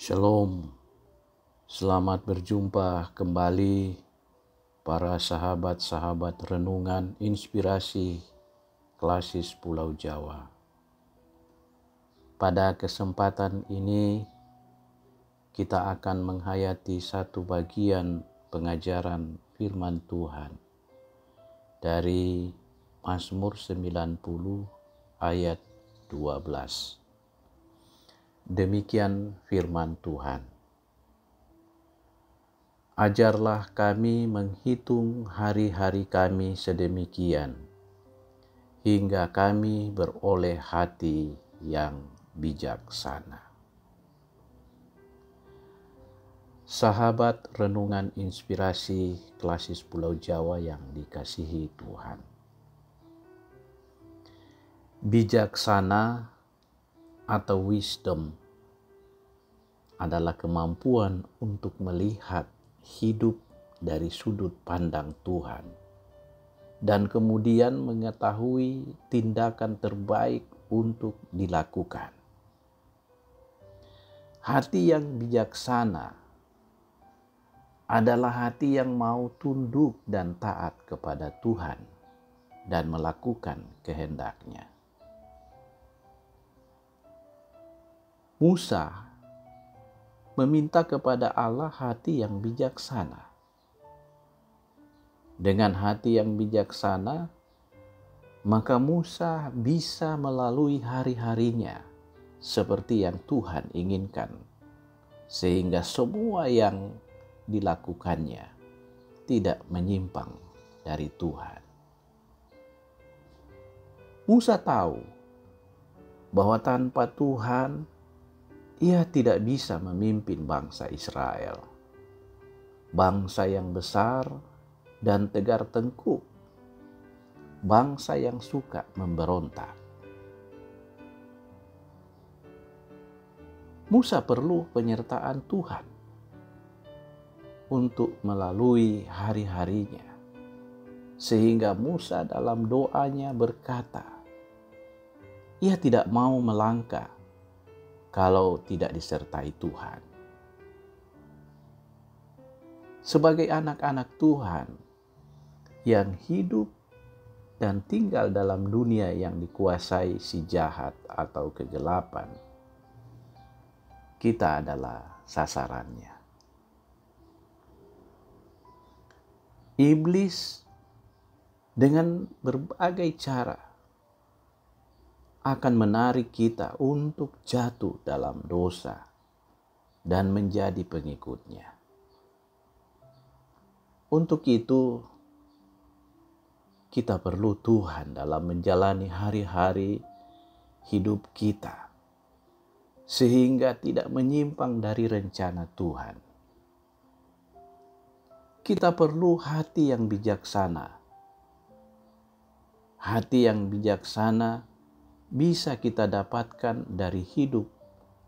Shalom, selamat berjumpa kembali para sahabat-sahabat renungan inspirasi klasis Pulau Jawa. Pada kesempatan ini kita akan menghayati satu bagian pengajaran firman Tuhan dari Mazmur 90 ayat 12. Demikian firman Tuhan. Ajarlah kami menghitung hari-hari kami sedemikian, hingga kami beroleh hati yang bijaksana. Sahabat renungan inspirasi klasis Pulau Jawa yang dikasihi Tuhan. Bijaksana atau wisdom adalah kemampuan untuk melihat hidup dari sudut pandang Tuhan dan kemudian mengetahui tindakan terbaik untuk dilakukan. Hati yang bijaksana adalah hati yang mau tunduk dan taat kepada Tuhan dan melakukan kehendak-Nya. Musa meminta kepada Allah hati yang bijaksana. Dengan hati yang bijaksana, maka Musa bisa melalui hari-harinya seperti yang Tuhan inginkan, sehingga semua yang dilakukannya tidak menyimpang dari Tuhan. Musa tahu bahwa tanpa Tuhan ia tidak bisa memimpin bangsa Israel, bangsa yang besar dan tegar tengkuk, bangsa yang suka memberontak. Musa perlu penyertaan Tuhan untuk melalui hari-harinya, sehingga Musa dalam doanya berkata, ia tidak mau melangkah kalau tidak disertai Tuhan. Sebagai anak-anak Tuhan yang hidup dan tinggal dalam dunia yang dikuasai si jahat atau kegelapan, kita adalah sasarannya. Iblis dengan berbagai cara akan menarik kita untuk jatuh dalam dosa dan menjadi pengikutnya. Untuk itu, kita perlu Tuhan dalam menjalani hari-hari hidup kita, sehingga tidak menyimpang dari rencana Tuhan. Kita perlu hati yang bijaksana. Hati yang bijaksana bisa kita dapatkan dari hidup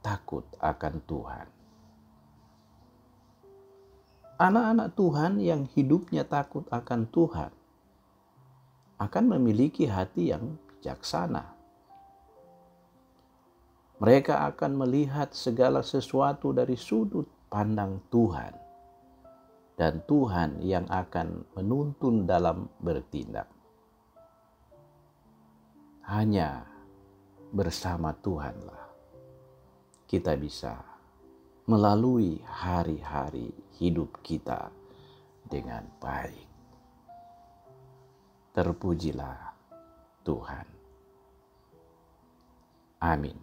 takut akan Tuhan. Anak-anak Tuhan yang hidupnya takut akan Tuhan akan memiliki hati yang bijaksana. Mereka akan melihat segala sesuatu dari sudut pandang Tuhan, dan Tuhan yang akan menuntun dalam bertindak. Hanya bersama Tuhanlah kita bisa melalui hari-hari hidup kita dengan baik. Terpujilah Tuhan. Amin.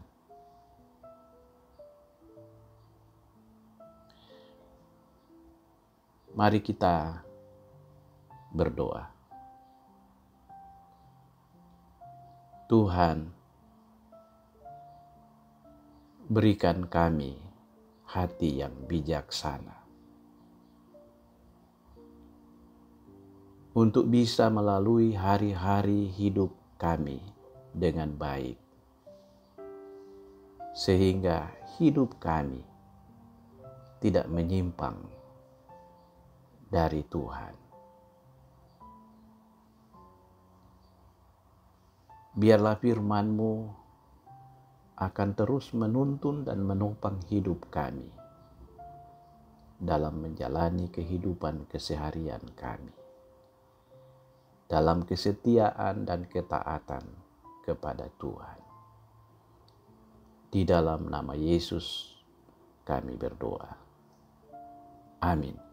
Mari kita berdoa. Tuhan, berikan kami hati yang bijaksana untuk bisa melalui hari-hari hidup kami dengan baik, sehingga hidup kami tidak menyimpang dari Tuhan. Biarlah firman-Mu akan terus menuntun dan menopang hidup kami dalam menjalani kehidupan keseharian kami, dalam kesetiaan dan ketaatan kepada Tuhan. Di dalam nama Yesus kami berdoa. Amin.